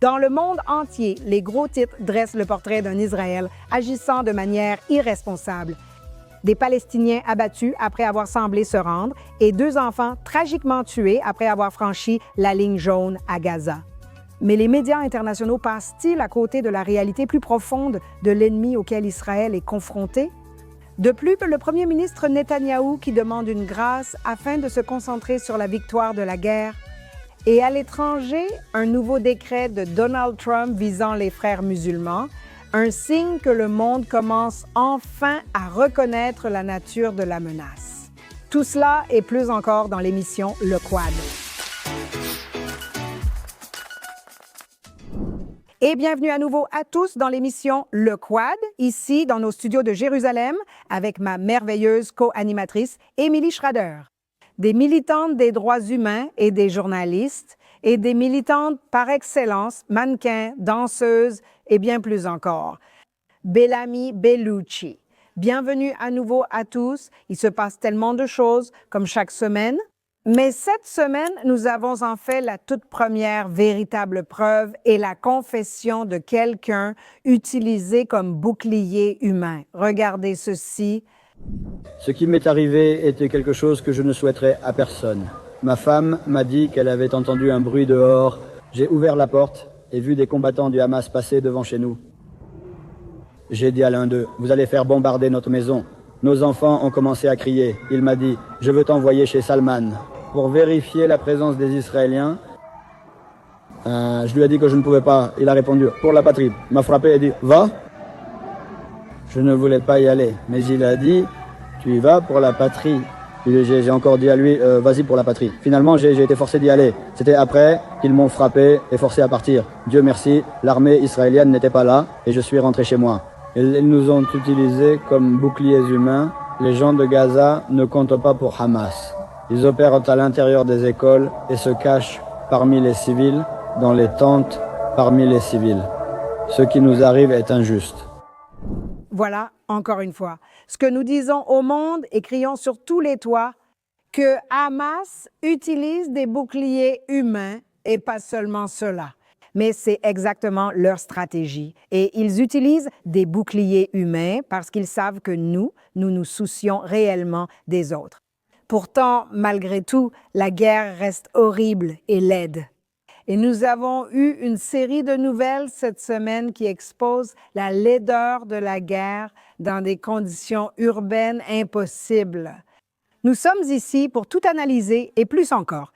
Dans le monde entier, les gros titres dressent le portrait d'un Israël agissant de manière irresponsable. Des Palestiniens abattus après avoir semblé se rendre et 2 enfants tragiquement tués après avoir franchi la ligne jaune à Gaza. Mais les médias internationaux passent-ils à côté de la réalité plus profonde de l'ennemi auquel Israël est confronté? De plus, le premier ministre Netanyahou qui demande une grâce afin de se concentrer sur la victoire de la guerre. Et à l'étranger, un nouveau décret de Donald Trump visant les frères musulmans, un signe que le monde commence enfin à reconnaître la nature de la menace. Tout cela et plus encore dans l'émission Le Quad. Et bienvenue à nouveau à tous dans l'émission Le Quad, ici dans nos studios de Jérusalem, avec ma merveilleuse co-animatrice Émilie Schrader. Des militantes des droits humains et des journalistes, et des militantes par excellence, mannequins, danseuses et bien plus encore. Bellamy Bellucci. Bienvenue à nouveau à tous. Il se passe tellement de choses comme chaque semaine. Mais cette semaine, nous avons en fait la toute première véritable preuve et la confession de quelqu'un utilisé comme bouclier humain. Regardez ceci. Ce qui m'est arrivé était quelque chose que je ne souhaiterais à personne. Ma femme m'a dit qu'elle avait entendu un bruit dehors. J'ai ouvert la porte et vu des combattants du Hamas passer devant chez nous. J'ai dit à l'un d'eux, « Vous allez faire bombarder notre maison ». Nos enfants ont commencé à crier. Il m'a dit, « Je veux t'envoyer chez Salman ». Pour vérifier la présence des Israéliens, je lui ai dit que je ne pouvais pas. Il a répondu, « Pour la patrie ». Il m'a frappé et dit, « Va ». Je ne voulais pas y aller, mais il a dit, « Tu y vas pour la patrie ». J'ai encore dit à lui, « Vas-y pour la patrie ». Finalement, j'ai été forcé d'y aller. C'était après qu'ils m'ont frappé et forcé à partir. Dieu merci, l'armée israélienne n'était pas là et je suis rentré chez moi. Ils nous ont utilisés comme boucliers humains. Les gens de Gaza ne comptent pas pour Hamas. Ils opèrent à l'intérieur des écoles et se cachent parmi les civils, dans les tentes parmi les civils. Ce qui nous arrive est injuste. Voilà, encore une fois, ce que nous disons au monde et crions sur tous les toits, que Hamas utilise des boucliers humains et pas seulement cela. Mais c'est exactement leur stratégie. Et ils utilisent des boucliers humains parce qu'ils savent que nous nous soucions réellement des autres. Pourtant, malgré tout, la guerre reste horrible et laide. Et nous avons eu une série de nouvelles cette semaine qui exposent la laideur de la guerre dans des conditions urbaines impossibles. Nous sommes ici pour tout analyser et plus encore.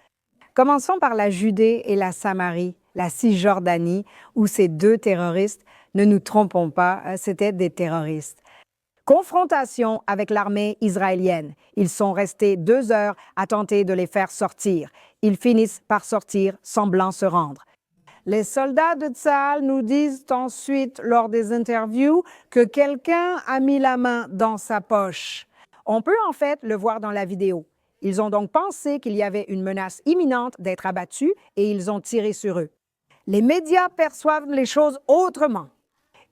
Commençons par la Judée et la Samarie, la Cisjordanie, où ces 2 terroristes, ne nous trompons pas, c'étaient des terroristes. Confrontation avec l'armée israélienne. Ils sont restés 2 heures à tenter de les faire sortir. Ils finissent par sortir, semblant se rendre. Les soldats de Tsahal nous disent ensuite, lors des interviews, que quelqu'un a mis la main dans sa poche. On peut en fait le voir dans la vidéo. Ils ont donc pensé qu'il y avait une menace imminente d'être abattus et ils ont tiré sur eux. Les médias perçoivent les choses autrement.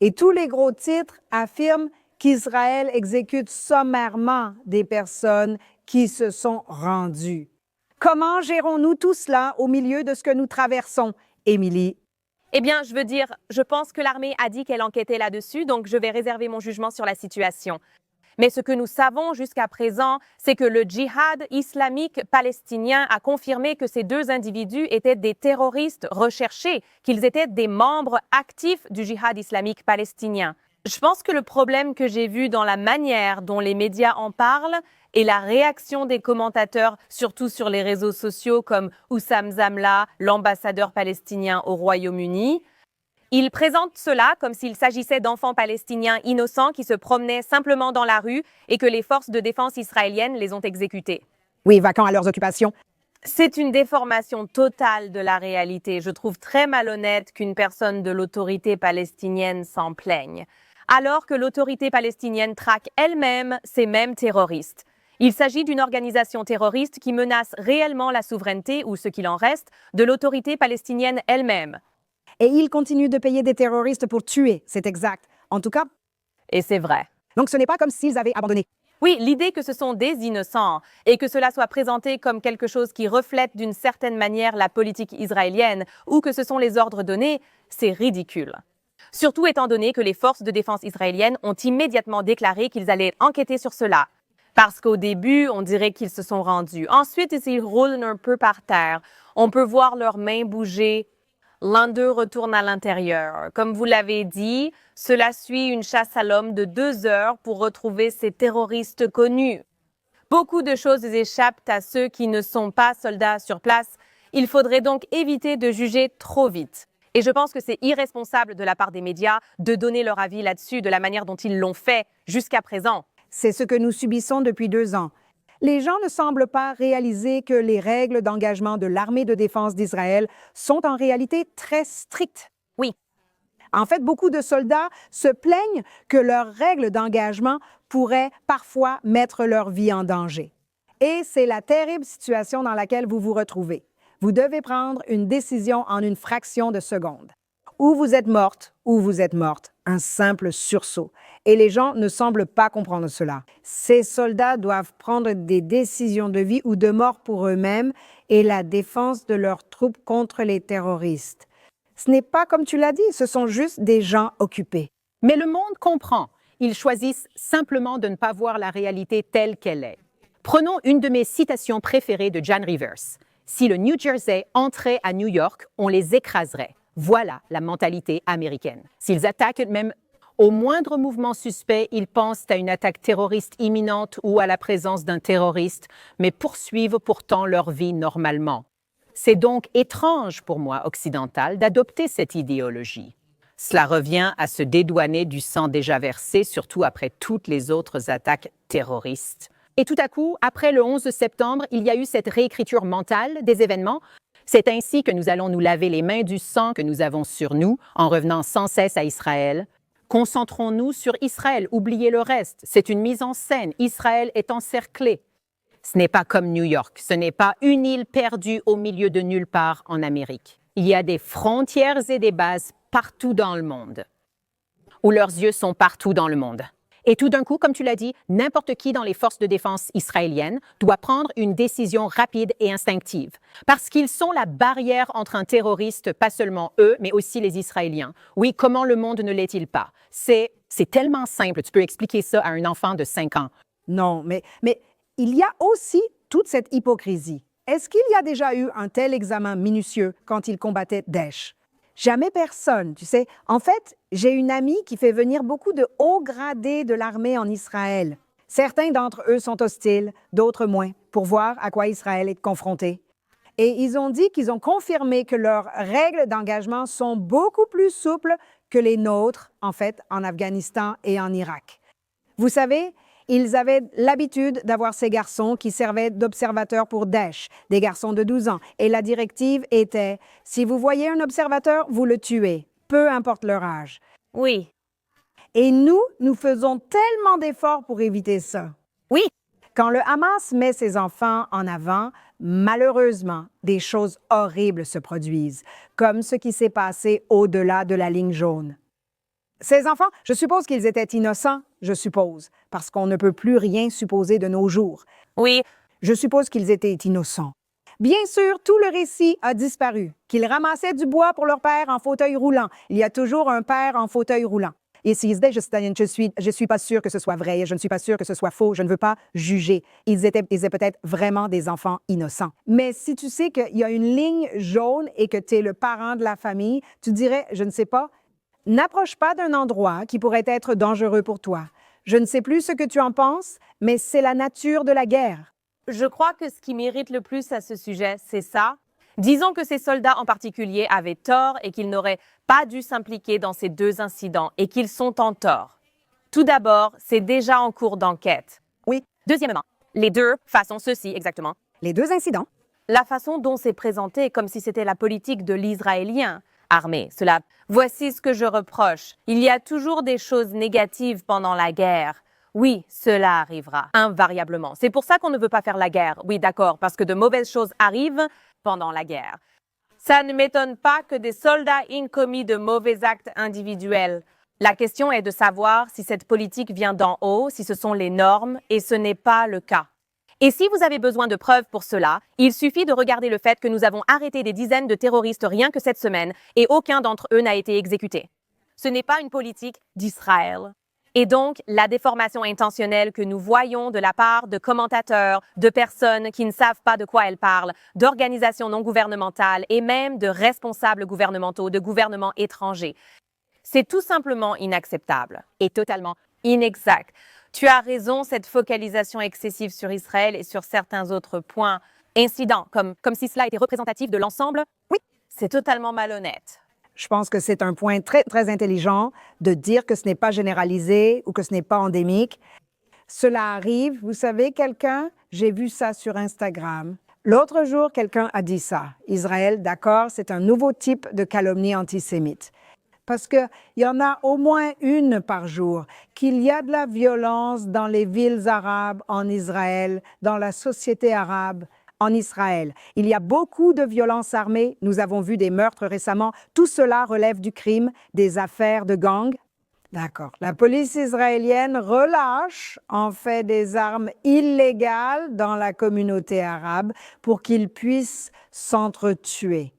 Et tous les gros titres affirment qu'Israël exécute sommairement des personnes qui se sont rendues. Comment gérons-nous tout cela au milieu de ce que nous traversons, Émilie? Eh bien, je pense que l'armée a dit qu'elle enquêtait là-dessus, donc je vais réserver mon jugement sur la situation. Mais ce que nous savons jusqu'à présent, c'est que le djihad islamique palestinien a confirmé que ces 2 individus étaient des terroristes recherchés, qu'ils étaient des membres actifs du djihad islamique palestinien. Je pense que le problème que j'ai vu dans la manière dont les médias en parlent et la réaction des commentateurs, surtout sur les réseaux sociaux comme Oussam Zamla, l'ambassadeur palestinien au Royaume-Uni, ils présentent cela comme s'il s'agissait d'enfants palestiniens innocents qui se promenaient simplement dans la rue et que les forces de défense israéliennes les ont exécutés. Oui, vaquant à leurs occupations. C'est une déformation totale de la réalité. Je trouve très malhonnête qu'une personne de l'autorité palestinienne s'en plaigne, alors que l'autorité palestinienne traque elle-même ces mêmes terroristes. Il s'agit d'une organisation terroriste qui menace réellement la souveraineté, ou ce qu'il en reste, de l'autorité palestinienne elle-même. Et ils continuent de payer des terroristes pour tuer, c'est exact. En tout cas... Et c'est vrai. Donc ce n'est pas comme s'ils avaient abandonné. Oui, l'idée que ce sont des innocents et que cela soit présenté comme quelque chose qui reflète d'une certaine manière la politique israélienne ou que ce sont les ordres donnés, c'est ridicule. Surtout étant donné que les forces de défense israéliennes ont immédiatement déclaré qu'ils allaient enquêter sur cela. Parce qu'au début, on dirait qu'ils se sont rendus. Ensuite, ils roulent un peu par terre. On peut voir leurs mains bouger. L'un d'eux retourne à l'intérieur. Comme vous l'avez dit, cela suit une chasse à l'homme de 2 heures pour retrouver ces terroristes connus. Beaucoup de choses échappent à ceux qui ne sont pas soldats sur place. Il faudrait donc éviter de juger trop vite. Et je pense que c'est irresponsable de la part des médias de donner leur avis là-dessus de la manière dont ils l'ont fait jusqu'à présent. C'est ce que nous subissons depuis 2 ans. Les gens ne semblent pas réaliser que les règles d'engagement de l'armée de défense d'Israël sont en réalité très strictes. Oui. En fait, beaucoup de soldats se plaignent que leurs règles d'engagement pourraient parfois mettre leur vie en danger. Et c'est la terrible situation dans laquelle vous vous retrouvez. Vous devez prendre une décision en une fraction de seconde. Ou vous êtes morte, ou vous êtes morte. Un simple sursaut. Et les gens ne semblent pas comprendre cela. Ces soldats doivent prendre des décisions de vie ou de mort pour eux-mêmes et la défense de leurs troupes contre les terroristes. Ce n'est pas comme tu l'as dit, ce sont juste des gens occupés. Mais le monde comprend. Ils choisissent simplement de ne pas voir la réalité telle qu'elle est. Prenons une de mes citations préférées de Jan Rivers. Si le New Jersey entrait à New York, on les écraserait. Voilà la mentalité américaine. S'ils attaquent même au moindre mouvement suspect, ils pensent à une attaque terroriste imminente ou à la présence d'un terroriste, mais poursuivent pourtant leur vie normalement. C'est donc étrange pour moi, occidental, d'adopter cette idéologie. Cela revient à se dédouaner du sang déjà versé, surtout après toutes les autres attaques terroristes. Et tout à coup, après le 11 septembre, il y a eu cette réécriture mentale des événements. C'est ainsi que nous allons nous laver les mains du sang que nous avons sur nous en revenant sans cesse à Israël. Concentrons-nous sur Israël, oubliez le reste. C'est une mise en scène. Israël est encerclé. Ce n'est pas comme New York. Ce n'est pas une île perdue au milieu de nulle part en Amérique. Il y a des frontières et des bases partout dans le monde, où leurs yeux sont partout dans le monde. Et tout d'un coup, comme tu l'as dit, n'importe qui dans les forces de défense israéliennes doit prendre une décision rapide et instinctive. Parce qu'ils sont la barrière entre un terroriste, pas seulement eux, mais aussi les Israéliens. Oui, comment le monde ne l'est-il pas? C'est tellement simple. Tu peux expliquer ça à un enfant de 5 ans. Non, mais il y a aussi toute cette hypocrisie. Est-ce qu'il y a déjà eu un tel examen minutieux quand ils combattaient Daesh? Jamais personne, tu sais. En fait, j'ai une amie qui fait venir beaucoup de hauts gradés de l'armée en Israël. Certains d'entre eux sont hostiles, d'autres moins, pour voir à quoi Israël est confronté. Et ils ont dit qu'ils ont confirmé que leurs règles d'engagement sont beaucoup plus souples que les nôtres, en fait, en Afghanistan et en Irak. Vous savez, ils avaient l'habitude d'avoir ces garçons qui servaient d'observateurs pour Daesh, des garçons de 12 ans. Et la directive était, si vous voyez un observateur, vous le tuez, peu importe leur âge. Oui. Et nous faisons tellement d'efforts pour éviter ça. Oui. Quand le Hamas met ses enfants en avant, malheureusement, des choses horribles se produisent, comme ce qui s'est passé au-delà de la ligne jaune. Ces enfants, je suppose qu'ils étaient innocents, je suppose, parce qu'on ne peut plus rien supposer de nos jours. Oui. Je suppose qu'ils étaient innocents. Bien sûr, tout le récit a disparu, qu'ils ramassaient du bois pour leur père en fauteuil roulant. Il y a toujours un père en fauteuil roulant. Et s'ils disaient, je suis pas sûre que ce soit vrai, je ne suis pas sûre que ce soit faux, je ne veux pas juger. Ils étaient peut-être vraiment des enfants innocents. Mais si tu sais qu'il y a une ligne jaune et que tu es le parent de la famille, tu dirais, je ne sais pas, n'approche pas d'un endroit qui pourrait être dangereux pour toi. Je ne sais plus ce que tu en penses, mais c'est la nature de la guerre. Je crois que ce qui m'irrite le plus à ce sujet, c'est ça. Disons que ces soldats en particulier avaient tort et qu'ils n'auraient pas dû s'impliquer dans ces 2 incidents et qu'ils sont en tort. Tout d'abord, c'est déjà en cours d'enquête. Oui. Deuxièmement, les 2 façons ceci exactement. Les 2 incidents. La façon dont c'est présenté comme si c'était la politique de l'Israélien armé. Voici ce que je reproche. Il y a toujours des choses négatives pendant la guerre. Oui, cela arrivera, invariablement. C'est pour ça qu'on ne veut pas faire la guerre. Oui, d'accord, parce que de mauvaises choses arrivent pendant la guerre. Ça ne m'étonne pas que des soldats aient commis de mauvais actes individuels. La question est de savoir si cette politique vient d'en haut, si ce sont les normes, et ce n'est pas le cas. Et si vous avez besoin de preuves pour cela, il suffit de regarder le fait que nous avons arrêté des dizaines de terroristes rien que cette semaine et aucun d'entre eux n'a été exécuté. Ce n'est pas une politique d'Israël. Et donc, la déformation intentionnelle que nous voyons de la part de commentateurs, de personnes qui ne savent pas de quoi elles parlent, d'organisations non gouvernementales et même de responsables gouvernementaux, de gouvernements étrangers, c'est tout simplement inacceptable et totalement inexact. Tu as raison, cette focalisation excessive sur Israël et sur certains autres points, incidents, comme si cela était représentatif de l'ensemble, oui, c'est totalement malhonnête. Je pense que c'est un point très, très intelligent de dire que ce n'est pas généralisé ou que ce n'est pas endémique. Cela arrive, vous savez, j'ai vu ça sur Instagram. L'autre jour, quelqu'un a dit ça. Israël, d'accord, c'est un nouveau type de calomnie antisémite. Parce qu'il y en a au moins une par jour, qu'il y a de la violence dans les villes arabes en Israël, dans la société arabe en Israël. Il y a beaucoup de violences armées. Nous avons vu des meurtres récemment. Tout cela relève du crime, des affaires de gangs. D'accord. La police israélienne relâche en fait des armes illégales dans la communauté arabe pour qu'ils puissent s'entretuer.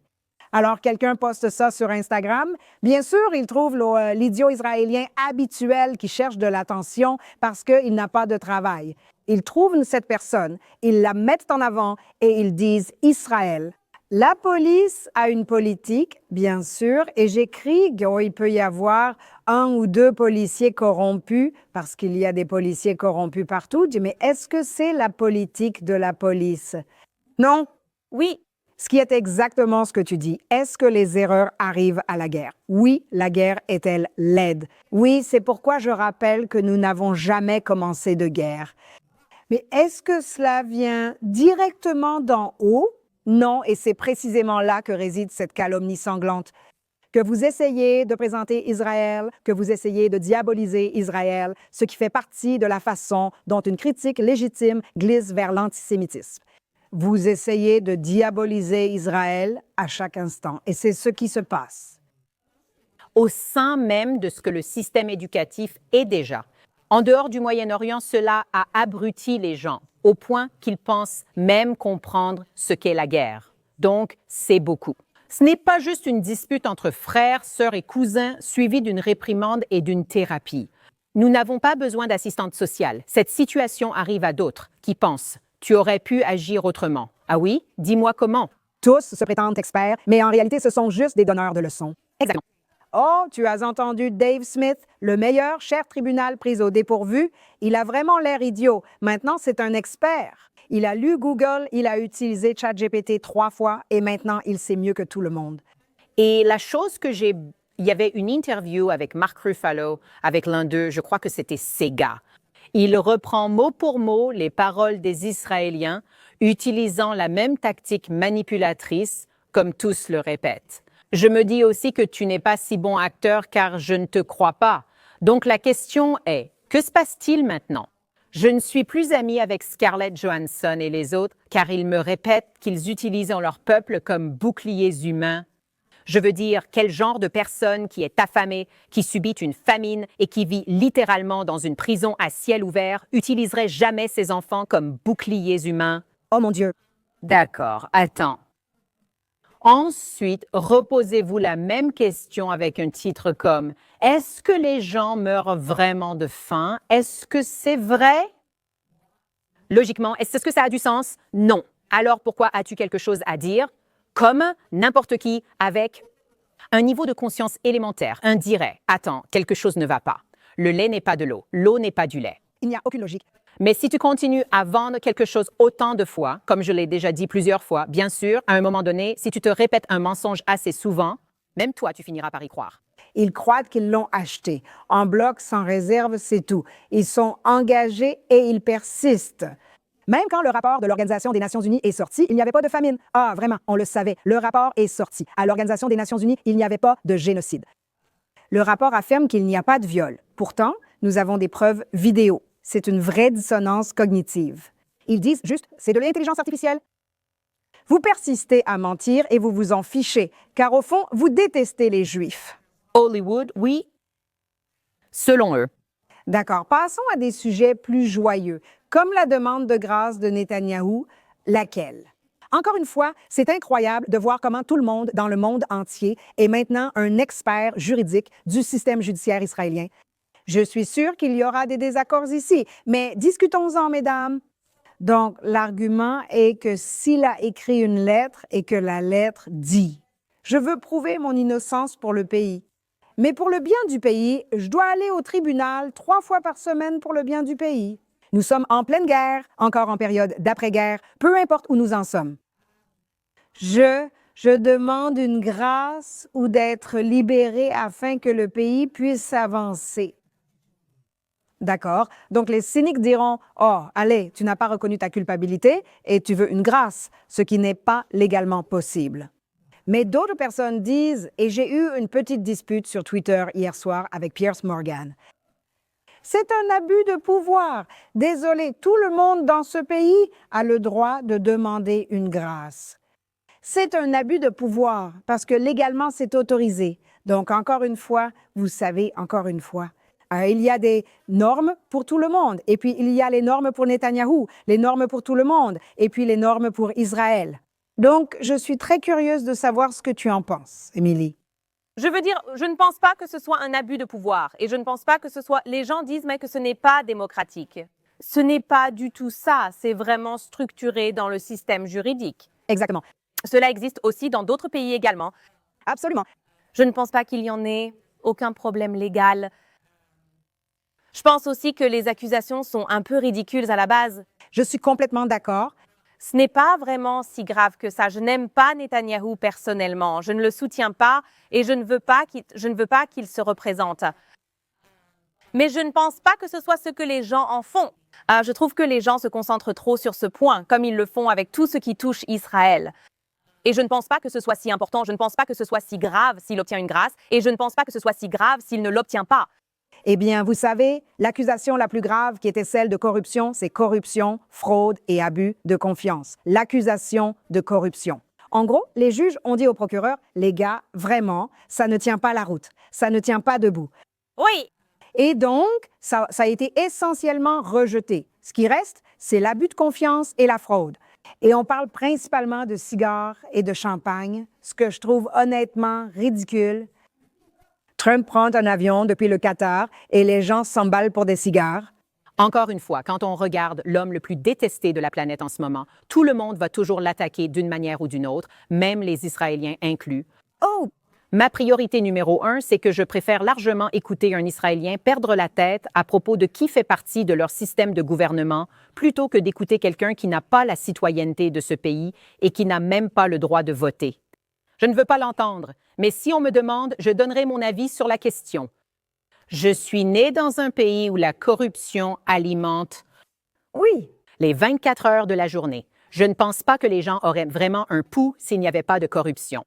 Alors, quelqu'un poste ça sur Instagram. Bien sûr, il trouve l'idiot israélien habituel qui cherche de l'attention parce qu'il n'a pas de travail. Ils trouvent cette personne, ils la mettent en avant et ils disent « Israël ». La police a une politique, bien sûr, et j'écris qu'il peut y avoir 1 ou 2 policiers corrompus, parce qu'il y a des policiers corrompus partout. Je dis « Mais est-ce que c'est la politique de la police ?» Non. Oui. Ce qui est exactement ce que tu dis. Est-ce que les erreurs arrivent à la guerre? Oui, la guerre est-elle laide? Oui, c'est pourquoi je rappelle que nous n'avons jamais commencé de guerre. Mais est-ce que cela vient directement d'en haut? Non, et c'est précisément là que réside cette calomnie sanglante. Que vous essayez de présenter Israël, que vous essayez de diaboliser Israël, ce qui fait partie de la façon dont une critique légitime glisse vers l'antisémitisme. Vous essayez de diaboliser Israël à chaque instant, et c'est ce qui se passe. Au sein même de ce que le système éducatif est déjà. En dehors du Moyen-Orient, cela a abruti les gens, au point qu'ils pensent même comprendre ce qu'est la guerre. Donc, c'est beaucoup. Ce n'est pas juste une dispute entre frères, sœurs et cousins suivie d'une réprimande et d'une thérapie. Nous n'avons pas besoin d'assistante sociale. Cette situation arrive à d'autres qui pensent « tu aurais pu agir autrement ». Ah oui? Dis-moi comment. Tous se prétendent experts, mais en réalité, ce sont juste des donneurs de leçons. Exactement. Oh, tu as entendu Dave Smith, le meilleur chef tribunal pris au dépourvu? Il a vraiment l'air idiot. Maintenant, c'est un expert. Il a lu Google, il a utilisé ChatGPT 3 fois et maintenant, il sait mieux que tout le monde. Et la chose que il y avait une interview avec Mark Ruffalo, avec l'un d'eux, je crois que c'était Sega. Il reprend mot pour mot les paroles des Israéliens, utilisant la même tactique manipulatrice, comme tous le répètent. Je me dis aussi que tu n'es pas si bon acteur car je ne te crois pas. Donc la question est, que se passe-t-il maintenant? Je ne suis plus amie avec Scarlett Johansson et les autres car ils me répètent qu'ils utilisent leur peuple comme boucliers humains. Je veux dire, quel genre de personne qui est affamée, qui subit une famine et qui vit littéralement dans une prison à ciel ouvert utiliserait jamais ses enfants comme boucliers humains? Oh mon Dieu! D'accord, attends. Ensuite, reposez-vous la même question avec un titre comme « Est-ce que les gens meurent vraiment de faim? Est-ce que c'est vrai? » Logiquement, est-ce que ça a du sens? Non. Alors pourquoi as-tu quelque chose à dire? Comme n'importe qui avec un niveau de conscience élémentaire, un dirait « Attends, quelque chose ne va pas. Le lait n'est pas de l'eau, l'eau n'est pas du lait. » Il n'y a aucune logique. Mais si tu continues à vendre quelque chose autant de fois, comme je l'ai déjà dit plusieurs fois, bien sûr, à un moment donné, si tu te répètes un mensonge assez souvent, même toi, tu finiras par y croire. Ils croient qu'ils l'ont acheté. En bloc, sans réserve, c'est tout. Ils sont engagés et ils persistent. Même quand le rapport de l'Organisation des Nations Unies est sorti, il n'y avait pas de famine. Ah, vraiment, on le savait. Le rapport est sorti. À l'Organisation des Nations Unies, il n'y avait pas de génocide. Le rapport affirme qu'il n'y a pas de viol. Pourtant, nous avons des preuves vidéo. C'est une vraie dissonance cognitive. Ils disent juste, c'est de l'intelligence artificielle. Vous persistez à mentir et vous vous en fichez, car au fond, vous détestez les Juifs. Hollywood, oui. selon eux. D'accord. Passons à des sujets plus joyeux, comme la demande de grâce de Netanyahou, laquelle? Encore une fois, c'est incroyable de voir comment tout le monde dans le monde entier est maintenant un expert juridique du système judiciaire israélien. Je suis sûre qu'il y aura des désaccords ici, mais discutons-en, mesdames. Donc, l'argument est que s'il a écrit une lettre et que la lettre dit « Je veux prouver mon innocence pour le pays ». Mais pour le bien du pays, je dois aller au tribunal 3 fois par semaine pour le bien du pays. Nous sommes en pleine guerre, encore en période d'après-guerre, peu importe où nous en sommes. Je demande une grâce ou d'être libéré afin que le pays puisse avancer. D'accord. Donc les cyniques diront « Oh, allez, tu n'as pas reconnu ta culpabilité et tu veux une grâce », ce qui n'est pas légalement possible. Mais d'autres personnes disent, et j'ai eu une petite dispute sur Twitter hier soir avec Piers Morgan, c'est un abus de pouvoir. Désolé, tout le monde dans ce pays a le droit de demander une grâce. C'est un abus de pouvoir parce que légalement, c'est autorisé. Donc, encore une fois, vous savez, encore une fois, il y a des normes pour tout le monde. Et puis, il y a les normes pour Netanyahou, les normes pour tout le monde, et puis les normes pour Israël. Donc, je suis très curieuse de savoir ce que tu en penses, Émilie. Je veux dire, je ne pense pas que ce soit un abus de pouvoir et je ne pense pas que ce soit... Les gens disent mais que ce n'est pas démocratique. Ce n'est pas du tout ça, c'est vraiment structuré dans le système juridique. Exactement. Cela existe aussi dans d'autres pays également. Absolument. Je ne pense pas qu'il y en ait aucun problème légal. Je pense aussi que les accusations sont un peu ridicules à la base. Je suis complètement d'accord. Ce n'est pas vraiment si grave que ça. Je n'aime pas Netanyahou personnellement. Je ne le soutiens pas et je ne veux pas qu'il se représente. Mais je ne pense pas que ce soit ce que les gens en font. Je trouve que les gens se concentrent trop sur ce point, comme ils le font avec tout ce qui touche Israël. Et je ne pense pas que ce soit si important. Je ne pense pas que ce soit si grave s'il obtient une grâce. Et je ne pense pas que ce soit si grave s'il ne l'obtient pas. Eh bien, vous savez, l'accusation la plus grave qui était celle de corruption, c'est corruption, fraude et abus de confiance. L'accusation de corruption. En gros, les juges ont dit au procureur, les gars, vraiment, ça ne tient pas la route, ça ne tient pas debout. Oui. Et donc, ça a été essentiellement rejeté. Ce qui reste, c'est l'abus de confiance et la fraude. Et on parle principalement de cigares et de champagne, ce que je trouve honnêtement ridicule. Trump prend un avion depuis le Qatar et les gens s'emballent pour des cigares. Encore une fois, quand on regarde l'homme le plus détesté de la planète en ce moment, tout le monde va toujours l'attaquer d'une manière ou d'une autre, même les Israéliens inclus. Oh! Ma priorité numéro 1, c'est que je préfère largement écouter un Israélien perdre la tête à propos de qui fait partie de leur système de gouvernement, plutôt que d'écouter quelqu'un qui n'a pas la citoyenneté de ce pays et qui n'a même pas le droit de voter. Je ne veux pas l'entendre, mais si on me demande, je donnerai mon avis sur la question. Je suis né dans un pays où la corruption alimente Oui. les 24 heures de la journée. Je ne pense pas que les gens auraient vraiment un pouls s'il n'y avait pas de corruption.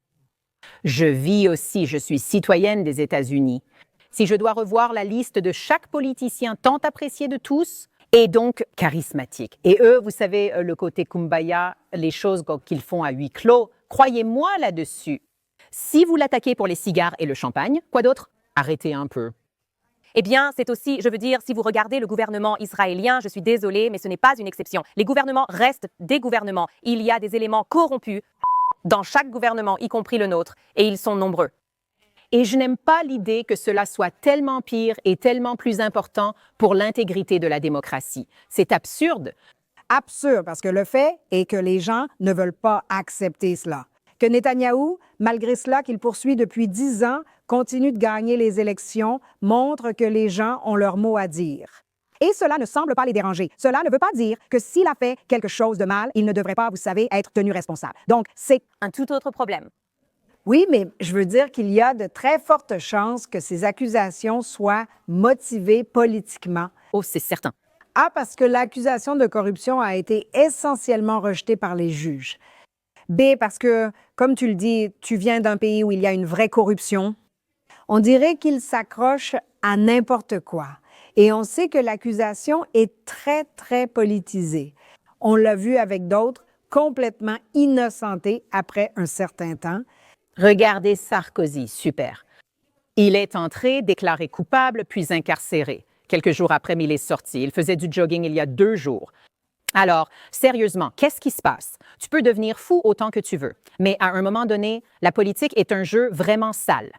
Je vis aussi, je suis citoyenne des États-Unis. Si je dois revoir la liste de chaque politicien tant apprécié de tous, et donc charismatique. Et eux, vous savez, le côté kumbaya, les choses qu'ils font à huis clos, croyez-moi là-dessus. Si vous l'attaquez pour les cigares et le champagne, quoi d'autre? Arrêtez un peu. Eh bien, c'est aussi, je veux dire, si vous regardez le gouvernement israélien, je suis désolée, mais ce n'est pas une exception. Les gouvernements restent des gouvernements. Il y a des éléments corrompus dans chaque gouvernement, y compris le nôtre, et ils sont nombreux. Et je n'aime pas l'idée que cela soit tellement pire et tellement plus important pour l'intégrité de la démocratie. C'est absurde. Absurde, parce que le fait est que les gens ne veulent pas accepter cela. Que Netanyahou, malgré cela qu'il poursuit depuis 10 ans, continue de gagner les élections, montre que les gens ont leur mot à dire. Et cela ne semble pas les déranger. Cela ne veut pas dire que s'il a fait quelque chose de mal, il ne devrait pas, vous savez, être tenu responsable. Donc, c'est Un tout autre problème. Oui, mais je veux dire qu'il y a de très fortes chances que ces accusations soient motivées politiquement. Oh, c'est certain. A, parce que l'accusation de corruption a été essentiellement rejetée par les juges. B, parce que, comme tu le dis, tu viens d'un pays où il y a une vraie corruption. On dirait qu'il s'accroche à n'importe quoi. Et on sait que l'accusation est très, très politisée. On l'a vu avec d'autres complètement innocentés après un certain temps. Regardez Sarkozy, super. Il est entré, déclaré coupable, puis incarcéré. Quelques jours après, il est sorti. Il faisait du jogging il y a 2 jours. Alors, sérieusement, qu'est-ce qui se passe? Tu peux devenir fou autant que tu veux, mais à un moment donné, la politique est un jeu vraiment sale.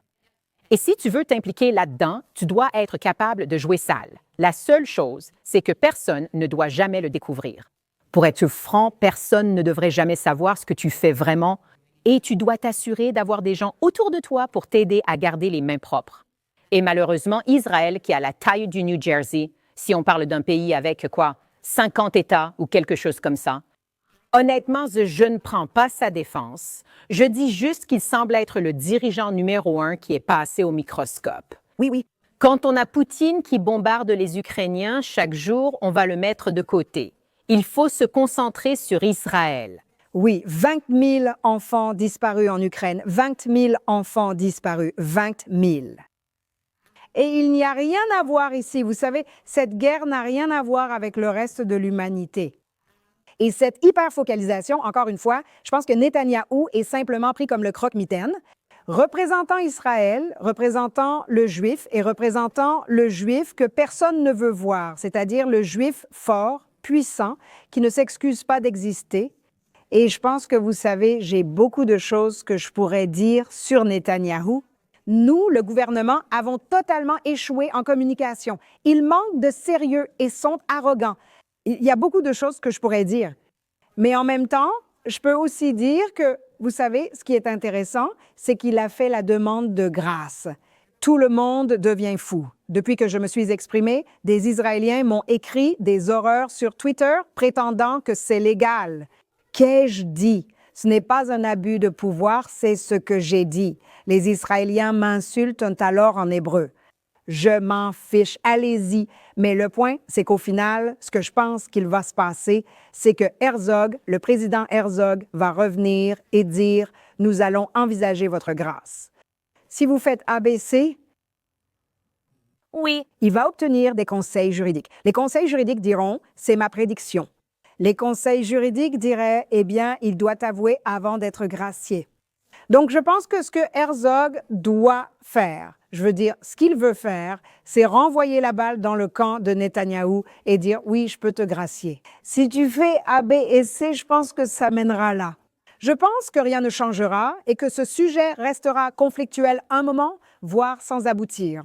Et si tu veux t'impliquer là-dedans, tu dois être capable de jouer sale. La seule chose, c'est que personne ne doit jamais le découvrir. Pour être franc, personne ne devrait jamais savoir ce que tu fais vraiment et tu dois t'assurer d'avoir des gens autour de toi pour t'aider à garder les mains propres. Et malheureusement, Israël, qui a la taille du New Jersey, si on parle d'un pays avec 50 États ou quelque chose comme ça, honnêtement, je ne prends pas sa défense. Je dis juste qu'il semble être le dirigeant numéro 1 qui est passé au microscope. Oui. Quand on a Poutine qui bombarde les Ukrainiens chaque jour, on va le mettre de côté. Il faut se concentrer sur Israël. Oui, 20 000 enfants disparus en Ukraine. 20 000 enfants disparus. 20 000. Et il n'y a rien à voir ici. Vous savez, cette guerre n'a rien à voir avec le reste de l'humanité. Et cette hyper-focalisation, encore une fois, je pense que Netanyahou est simplement pris comme le croque-mitaine, représentant Israël, représentant le juif et représentant le juif que personne ne veut voir, c'est-à-dire le juif fort, puissant, qui ne s'excuse pas d'exister. Et je pense que vous savez, j'ai beaucoup de choses que je pourrais dire sur Netanyahou. Nous, le gouvernement, avons totalement échoué en communication. Ils manquent de sérieux et sont arrogants. Il y a beaucoup de choses que je pourrais dire. Mais en même temps, je peux aussi dire que, vous savez, ce qui est intéressant, c'est qu'il a fait la demande de grâce. Tout le monde devient fou. Depuis que je me suis exprimée, des Israéliens m'ont écrit des horreurs sur Twitter prétendant que c'est légal. Qu'ai-je dit? Ce n'est pas un abus de pouvoir, c'est ce que j'ai dit. Les Israéliens m'insultent alors en hébreu. Je m'en fiche, allez-y. Mais le point, c'est qu'au final, ce que je pense qu'il va se passer, c'est que Herzog, le président Herzog, va revenir et dire « Nous allons envisager votre grâce ». Si vous faites ABC, Oui, il va obtenir des conseils juridiques. Les conseils juridiques diront « C'est ma prédiction ». Les conseils juridiques diraient « Eh bien, il doit avouer avant d'être gracié ». Donc, je pense que ce que Herzog doit faire, je veux dire, ce qu'il veut faire, c'est renvoyer la balle dans le camp de Netanyahou et dire « Oui, je peux te gracier ». Si tu fais A, B et C, je pense que ça mènera là. Je pense que rien ne changera et que ce sujet restera conflictuel un moment, voire sans aboutir.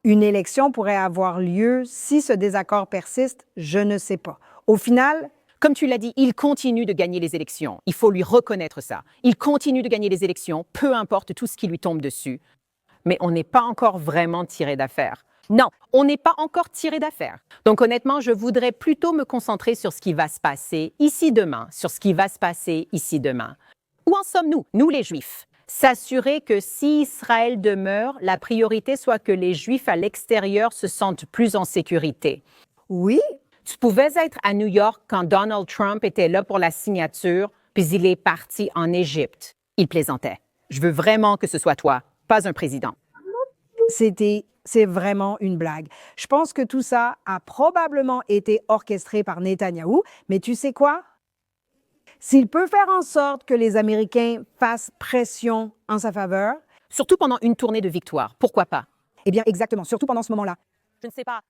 Une élection pourrait avoir lieu si ce désaccord persiste, je ne sais pas. Au final, Comme tu l'as dit, il continue de gagner les élections. Il faut lui reconnaître ça. Il continue de gagner les élections, peu importe tout ce qui lui tombe dessus. Mais on n'est pas encore vraiment tiré d'affaire. Non, on n'est pas encore tiré d'affaire. Donc honnêtement, je voudrais plutôt me concentrer sur ce qui va se passer ici demain, sur ce qui va se passer ici demain. Où en sommes-nous, nous les Juifs? S'assurer que si Israël demeure, la priorité soit que les Juifs à l'extérieur se sentent plus en sécurité. oui, Tu pouvais être à New York quand Donald Trump était là pour la signature, puis il est parti en Égypte. Il plaisantait. Je veux vraiment que ce soit toi, pas un président. c'est vraiment une blague. Je pense que tout ça a probablement été orchestré par Netanyahou, mais tu sais quoi? S'il peut faire en sorte que les Américains fassent pression en sa faveur, Surtout pendant une tournée de victoire. Pourquoi pas? eh bien exactement, surtout pendant ce moment-là. je ne sais pas.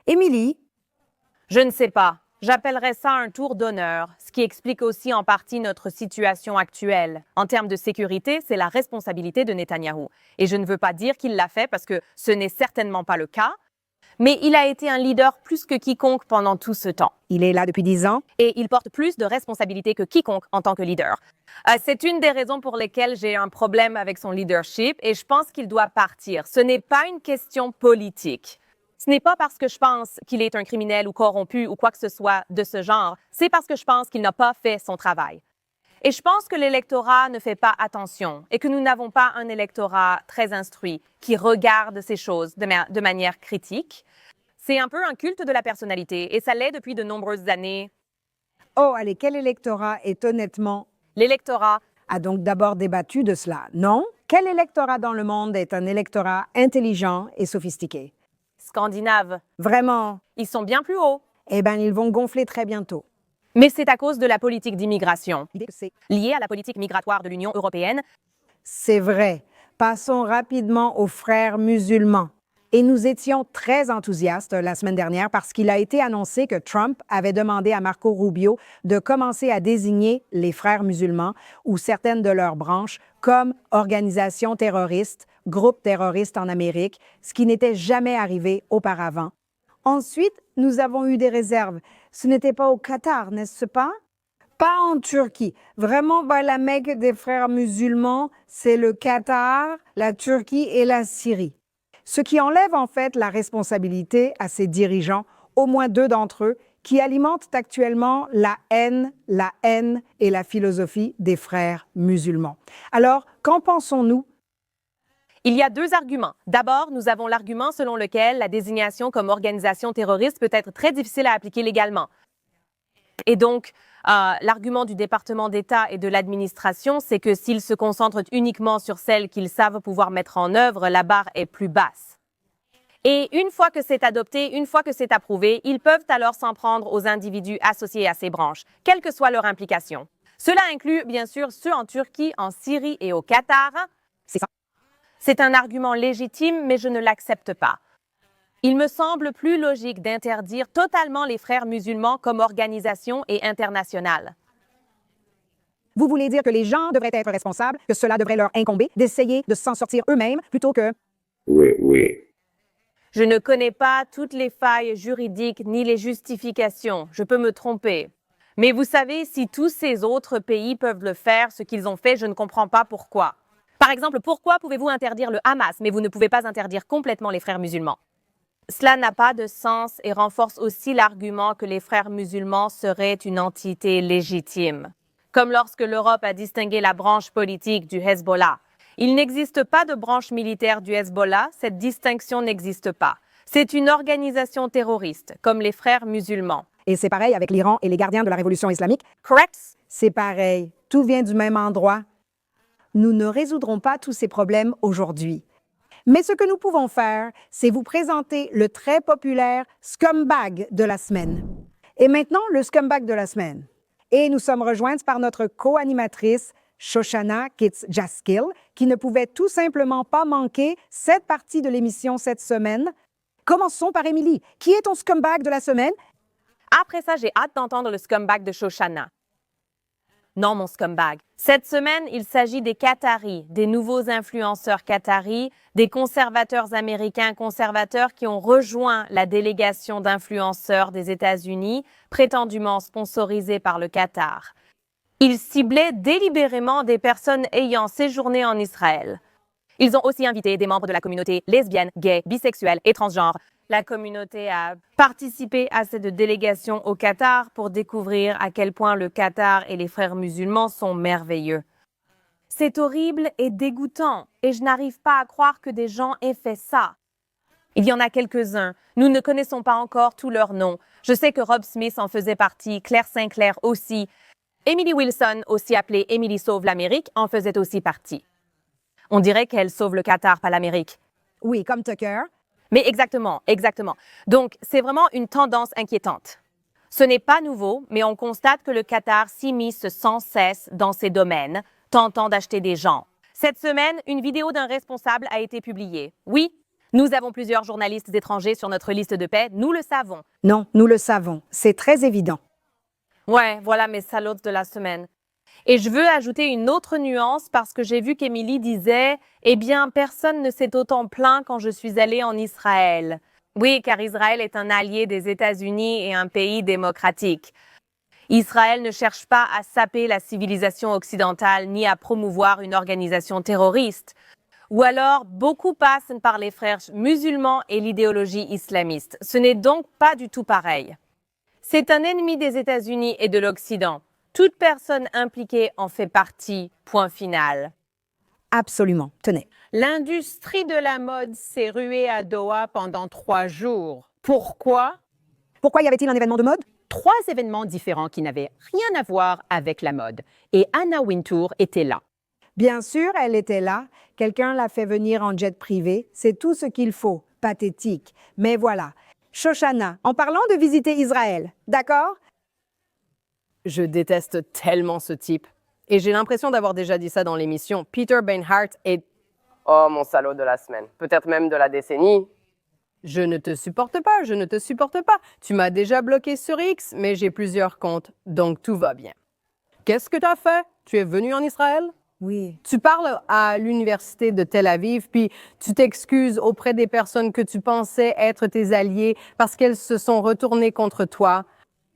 Émilie, Je ne sais pas. J'appellerais ça un tour d'honneur, ce qui explique aussi en partie notre situation actuelle. En termes de sécurité, c'est la responsabilité de Netanyahou. Et je ne veux pas dire qu'il l'a fait parce que ce n'est certainement pas le cas, mais il a été un leader plus que quiconque pendant tout ce temps. il est là depuis 10 ans. Et il porte plus de responsabilités que quiconque en tant que leader. C'est une des raisons pour lesquelles j'ai un problème avec son leadership et je pense qu'il doit partir. Ce n'est pas une question politique. Ce n'est pas parce que je pense qu'il est un criminel ou corrompu ou quoi que ce soit de ce genre. C'est parce que je pense qu'il n'a pas fait son travail. Et je pense que l'électorat ne fait pas attention et que nous n'avons pas un électorat très instruit qui regarde ces choses de manière critique. C'est un peu un culte de la personnalité et ça l'est depuis de nombreuses années. Oh, allez, quel électorat est honnêtement L'électorat, a donc d'abord débattu de cela? Non? Quel électorat dans le monde est un électorat intelligent et sophistiqué? scandinave, Vraiment? ils sont bien plus hauts. Eh bien, ils vont gonfler très bientôt. Mais c'est à cause de la politique d'immigration. L'idée que c'est Liée à la politique migratoire de l'Union européenne, C'est vrai. Passons rapidement aux frères musulmans. Et nous étions très enthousiastes la semaine dernière parce qu'il a été annoncé que Trump avait demandé à Marco Rubio de commencer à désigner les frères musulmans ou certaines de leurs branches comme organisations terroristes, groupes terroristes en Amérique, ce qui n'était jamais arrivé auparavant. Ensuite, nous avons eu des réserves. Ce n'était pas au Qatar, n'est-ce pas? Pas en Turquie. Vraiment, la Mecque des frères musulmans, c'est le Qatar, la Turquie et la Syrie. Ce qui enlève en fait la responsabilité à ces dirigeants, au moins 2 d'entre eux, qui alimentent actuellement la haine et la philosophie des frères musulmans. Alors, qu'en pensons-nous? Il y a 2 arguments. D'abord, nous avons l'argument selon lequel la désignation comme organisation terroriste peut être très difficile à appliquer légalement. Et donc, l'argument du département d'État et de l'administration, c'est que s'ils se concentrent uniquement sur celles qu'ils savent pouvoir mettre en œuvre, la barre est plus basse. Et une fois que c'est adopté, une fois que c'est approuvé, ils peuvent alors s'en prendre aux individus associés à ces branches, quelle que soit leur implication. Cela inclut, bien sûr, ceux en Turquie, en Syrie et au Qatar. C'est ça. C'est un argument légitime, mais je ne l'accepte pas. Il me semble plus logique d'interdire totalement les frères musulmans comme organisation et internationale. Vous voulez dire que les gens devraient être responsables, que cela devrait leur incomber d'essayer de s'en sortir eux-mêmes plutôt que... Oui. Je ne connais pas toutes les failles juridiques ni les justifications. Je peux me tromper. Mais vous savez, si tous ces autres pays peuvent le faire, ce qu'ils ont fait, je ne comprends pas pourquoi. Par exemple, pourquoi pouvez-vous interdire le Hamas, mais vous ne pouvez pas interdire complètement les frères musulmans? Cela n'a pas de sens et renforce aussi l'argument que les frères musulmans seraient une entité légitime. Comme lorsque l'Europe a distingué la branche politique du Hezbollah. Il n'existe pas de branche militaire du Hezbollah, cette distinction n'existe pas. C'est une organisation terroriste, comme les frères musulmans. Et c'est pareil avec l'Iran et les gardiens de la révolution islamique. Correct? C'est pareil, tout vient du même endroit. Nous ne résoudrons pas tous ces problèmes aujourd'hui. Mais ce que nous pouvons faire, c'est vous présenter le très populaire scumbag de la semaine. Et maintenant, le scumbag de la semaine. Et nous sommes rejoints par notre co-animatrice, Shoshana Kitts-Jaskill, qui ne pouvait tout simplement pas manquer cette partie de l'émission cette semaine. Commençons par Émilie. Qui est ton scumbag de la semaine? Après ça, j'ai hâte d'entendre le scumbag de Shoshana. Non, mon scumbag. Cette semaine, il s'agit des Qataris, des nouveaux influenceurs qataris, des conservateurs américains conservateurs qui ont rejoint la délégation d'influenceurs des États-Unis, prétendument sponsorisée par le Qatar. Ils ciblaient délibérément des personnes ayant séjourné en Israël. Ils ont aussi invité des membres de la communauté lesbienne, gay, bisexuelle et transgenre. La communauté a participé à cette délégation au Qatar pour découvrir à quel point le Qatar et les frères musulmans sont merveilleux. C'est horrible et dégoûtant, et je n'arrive pas à croire que des gens aient fait ça. Il y en a quelques-uns. Nous ne connaissons pas encore tous leurs noms. Je sais que Rob Smith en faisait partie, Claire Sinclair aussi. Emily Wilson, aussi appelée Emily Sauve l'Amérique, en faisait aussi partie. On dirait qu'elle sauve le Qatar, pas l'Amérique. Oui, comme Tucker. Mais exactement. Donc, c'est vraiment une tendance inquiétante. Ce n'est pas nouveau, mais on constate que le Qatar s'immisce sans cesse dans ces domaines, tentant d'acheter des gens. Cette semaine, une vidéo d'un responsable a été publiée. Oui, nous avons plusieurs journalistes étrangers sur notre liste de paix, nous le savons. Non, nous le savons. C'est très évident. Ouais, voilà mes salauds de la semaine. Et je veux ajouter une autre nuance parce que j'ai vu qu'Émilie disait « Eh bien, personne ne s'est autant plaint quand je suis allée en Israël. » Oui, car Israël est un allié des États-Unis et un pays démocratique. Israël ne cherche pas à saper la civilisation occidentale ni à promouvoir une organisation terroriste. Ou alors, beaucoup passent par les frères musulmans et l'idéologie islamiste. Ce n'est donc pas du tout pareil. C'est un ennemi des États-Unis et de l'Occident. Toute personne impliquée en fait partie, point final. Absolument. Tenez. L'industrie de la mode s'est ruée à Doha pendant 3 jours. Pourquoi? Pourquoi y avait-il un événement de mode? 3 événements différents qui n'avaient rien à voir avec la mode. Et Anna Wintour était là. Bien sûr, elle était là. Quelqu'un l'a fait venir en jet privé. C'est tout ce qu'il faut. Pathétique. Mais voilà. Shoshana, en parlant de visiter Israël, d'accord? Je déteste tellement ce type. Et j'ai l'impression d'avoir déjà dit ça dans l'émission. Peter Beinart est Oh, mon salaud de la semaine. Peut-être même de la décennie. Je ne te supporte pas, je ne te supporte pas. Tu m'as déjà bloqué sur X, mais j'ai plusieurs comptes, donc tout va bien. Qu'est-ce que tu as fait? Tu es venu en Israël? Oui. Tu parles à l'université de Tel Aviv, puis tu t'excuses auprès des personnes que tu pensais être tes alliés parce qu'elles se sont retournées contre toi.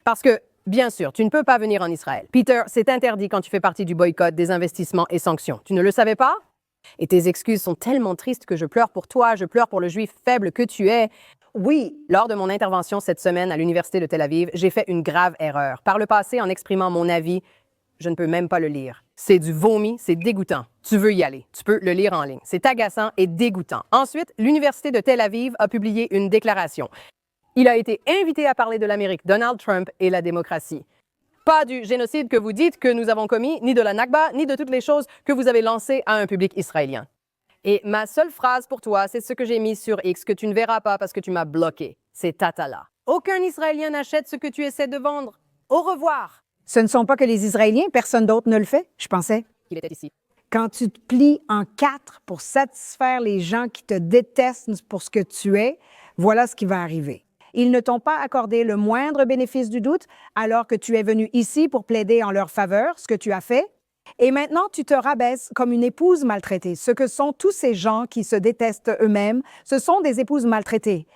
Parce que, bien sûr, tu ne peux pas venir en Israël. Peter, c'est interdit quand tu fais partie du boycott, des investissements et sanctions. Tu ne le savais pas? Et tes excuses sont tellement tristes que je pleure pour toi, je pleure pour le juif faible que tu es. Oui, lors de mon intervention cette semaine à l'université de Tel Aviv, j'ai fait une grave erreur. Par le passé, en exprimant mon avis, je ne peux même pas le lire. C'est du vomi, c'est dégoûtant. Tu veux y aller, tu peux le lire en ligne. C'est agaçant et dégoûtant. Ensuite, l'université de Tel Aviv a publié une déclaration. Il a été invité à parler de l'Amérique, Donald Trump et la démocratie. Pas du génocide que vous dites que nous avons commis, ni de la Nakba, ni de toutes les choses que vous avez lancées à un public israélien. Et ma seule phrase pour toi, c'est ce que j'ai mis sur X, que tu ne verras pas parce que tu m'as bloqué. C'est Tatala. Aucun Israélien n'achète ce que tu essaies de vendre. Au revoir. Ce ne sont pas que les Israéliens, personne d'autre ne le fait, je pensais. Il était ici. Quand tu te plies en quatre pour satisfaire les gens qui te détestent pour ce que tu es, voilà ce qui va arriver. Ils ne t'ont pas accordé le moindre bénéfice du doute alors que tu es venu ici pour plaider en leur faveur, ce que tu as fait. Et maintenant, tu te rabaisses comme une épouse maltraitée. Ce que sont tous ces gens qui se détestent eux-mêmes, ce sont des épouses maltraitées.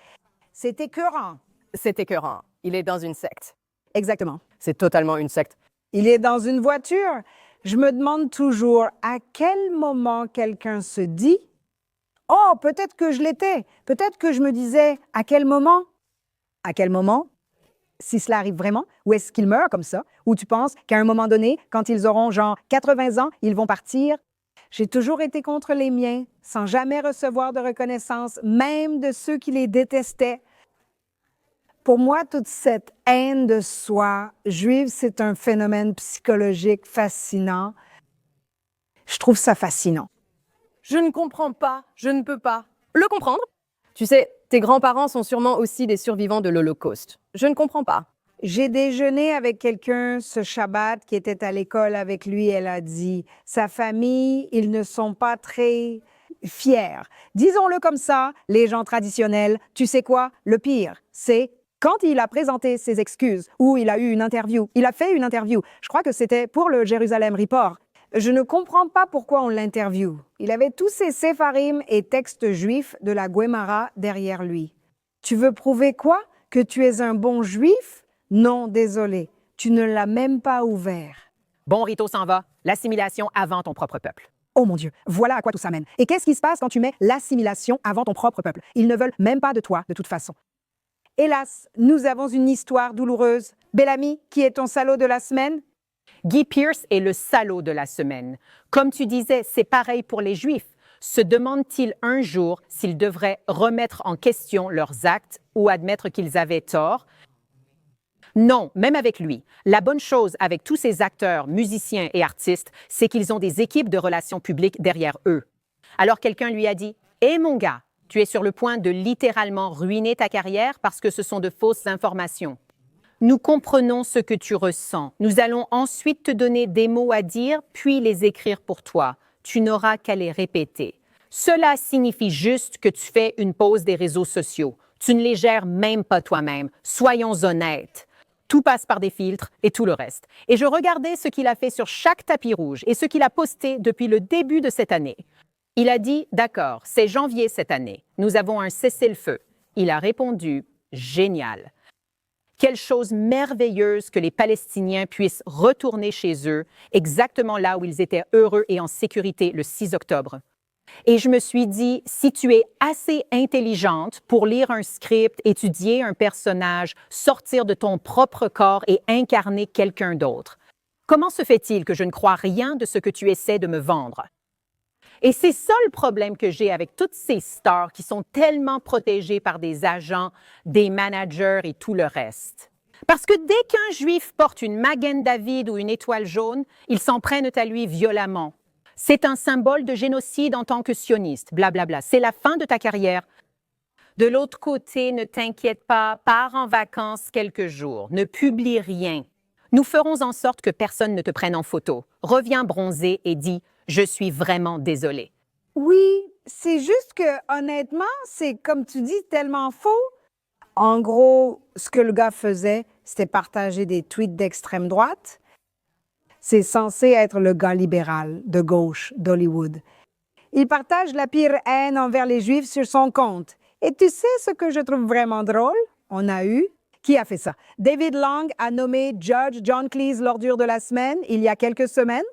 C'est écœurant. C'est écœurant. Il est dans une secte. Exactement. C'est totalement une secte. Il est dans une voiture. Je me demande toujours à quel moment quelqu'un se dit « Oh, peut-être que je l'étais. Peut-être que je me disais à quel moment? » À quel moment? Si cela arrive vraiment, ou est-ce qu'ils meurent comme ça? Ou tu penses qu'à un moment donné, quand ils auront genre 80 ans, ils vont partir? J'ai toujours été contre les miens, sans jamais recevoir de reconnaissance, même de ceux qui les détestaient. Pour moi, toute cette haine de soi juive, c'est un phénomène psychologique fascinant. Je trouve ça fascinant. Je ne comprends pas, je ne peux pas le comprendre. Tu sais, tes grands-parents sont sûrement aussi des survivants de l'Holocauste. Je ne comprends pas. J'ai déjeuné avec quelqu'un ce Shabbat qui était à l'école avec lui. Elle a dit, sa famille, ils ne sont pas très fiers. Disons-le comme ça, les gens traditionnels, tu sais quoi? Le pire, c'est quand il a présenté ses excuses ou il a eu une interview. Il a fait une interview. Je crois que c'était pour le Jérusalem Report. Je ne comprends pas pourquoi on l'interviewe. Il avait tous ses séfarim et textes juifs de la Guémara derrière lui. Tu veux prouver quoi? Que tu es un bon juif? Non, désolé, tu ne l'as même pas ouvert. Bon, Rito s'en va. L'assimilation avant ton propre peuple. Oh mon Dieu, voilà à quoi tout ça mène. Et qu'est-ce qui se passe quand tu mets l'assimilation avant ton propre peuple? Ils ne veulent même pas de toi, de toute façon. Hélas, nous avons une histoire douloureuse. Bellamy, qui est ton salaud de la semaine? Guy Pearce est le salaud de la semaine. Comme tu disais, c'est pareil pour les Juifs. Se demandent-ils un jour s'ils devraient remettre en question leurs actes ou admettre qu'ils avaient tort? Non, même avec lui. La bonne chose avec tous ces acteurs, musiciens et artistes, c'est qu'ils ont des équipes de relations publiques derrière eux. Alors quelqu'un lui a dit « Hé mon gars, tu es sur le point de littéralement ruiner ta carrière parce que ce sont de fausses informations. Nous comprenons ce que tu ressens. Nous allons ensuite te donner des mots à dire, puis les écrire pour toi. Tu n'auras qu'à les répéter. Cela signifie juste que tu fais une pause des réseaux sociaux. Tu ne les gères même pas toi-même. Soyons honnêtes. Tout passe par des filtres et tout le reste. Et je regardais ce qu'il a fait sur chaque tapis rouge et ce qu'il a posté depuis le début de cette année. Il a dit « D'accord, c'est janvier cette année. Nous avons un cessez-le-feu. » Il a répondu « Génial. » Quelle chose merveilleuse que les Palestiniens puissent retourner chez eux, exactement là où ils étaient heureux et en sécurité le 6 octobre. Et je me suis dit, si tu es assez intelligente pour lire un script, étudier un personnage, sortir de ton propre corps et incarner quelqu'un d'autre, comment se fait-il que je ne crois rien de ce que tu essaies de me vendre? Et c'est ça le problème que j'ai avec toutes ces stars qui sont tellement protégées par des agents, des managers et tout le reste. Parce que dès qu'un juif porte une Magen David ou une étoile jaune, ils s'en prennent à lui violemment. C'est un symbole de génocide en tant que sioniste, blablabla. C'est la fin de ta carrière. De l'autre côté, ne t'inquiète pas, pars en vacances quelques jours, ne publie rien. Nous ferons en sorte que personne ne te prenne en photo. Reviens bronzé et dis « Je suis vraiment désolé. » Oui, C'est juste que, honnêtement, c'est, comme tu dis, tellement faux. En gros, ce que le gars faisait, c'était partager des tweets d'extrême droite. C'est censé être le gars libéral, de gauche, d'Hollywood. Il partage la pire haine envers les Juifs sur son compte. Et tu sais ce que je trouve vraiment drôle? On a eu... Qui a fait ça? David Long a nommé Judge John Cleese l'ordure de la semaine il y a quelques semaines.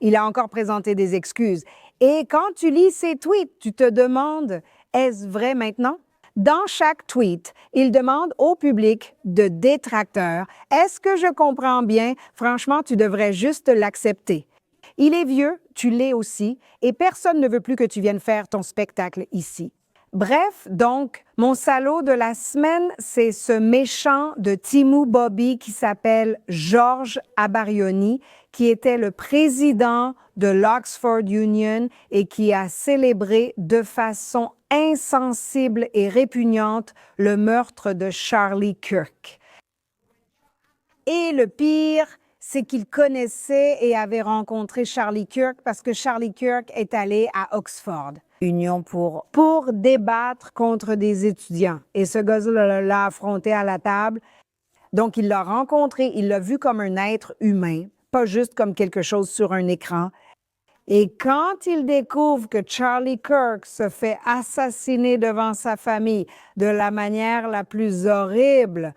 Il a encore présenté des excuses. Et quand tu lis ses tweets, tu te demandes, est-ce vrai maintenant? Dans chaque tweet, il demande au public de détracteurs, est-ce que je comprends bien? Franchement, tu devrais juste l'accepter. Il est vieux, tu l'es aussi, et personne ne veut plus que tu viennes faire ton spectacle ici. Bref, donc, mon salaud de la semaine, c'est ce méchant de Timou Bobby qui s'appelle George Abarioni, qui était le président de l'Oxford Union et qui a célébré de façon insensible et répugnante le meurtre de Charlie Kirk. Et le pire, c'est qu'il connaissait et avait rencontré Charlie Kirk parce que Charlie Kirk est allé à Oxford. Union pour débattre contre des étudiants. Et ce gars-là l'a affronté à la table. Donc, il l'a rencontré, il l'a vu comme un être humain, pas juste comme quelque chose sur un écran. Et quand il découvre que Charlie Kirk se fait assassiner devant sa famille de la manière la plus horrible,